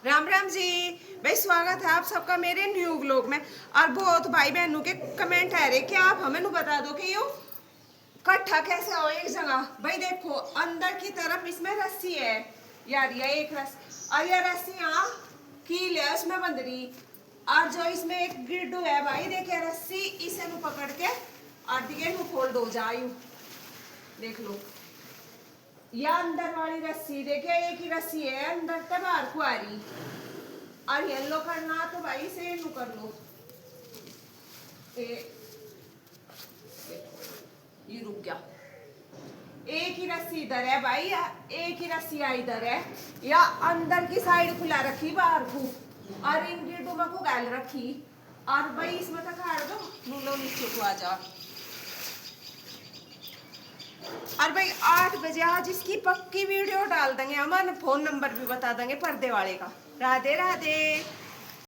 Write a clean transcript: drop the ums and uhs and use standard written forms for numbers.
राम राम जी भाई, स्वागत है आप सबका मेरे न्यू व्लॉग में। और बहुत भाई बहनों के कमेंट है रे कि आप हमें नु बता दो कि यो कट्ठा कैसे हो एक जगह। भाई देखो अंदर की तरफ इसमें रस्सी है यार, ये एक रस्सी और ये रस्सी यहाँ कील है उसमें बंद रही। और जो इसमें एक गिड्डू है भाई, देखे रस्सी इसे नु पकड़ के और दिखे नु खोल दो जायू, देख लो। या अंदर वाली रस्सी देखे, एक ही रस्सी है अंदर से बाहर को आ रही। और येलो करना तो भाई से नु कर लो। ये रुक गया। एक ही रस्सी इधर है भाई, एक ही रस्सी इधर है, या अंदर की साइड खुला रखी बाहर को, और इन गेटों में को गाल रखी। और भाई इसमें तक हार दो लो नीचे को आ जा। और भाई 8 बजे आज इसकी पक्की वीडियो डाल देंगे, हमारे फोन नंबर भी बता देंगे पर्दे वाले का। राधे राधे।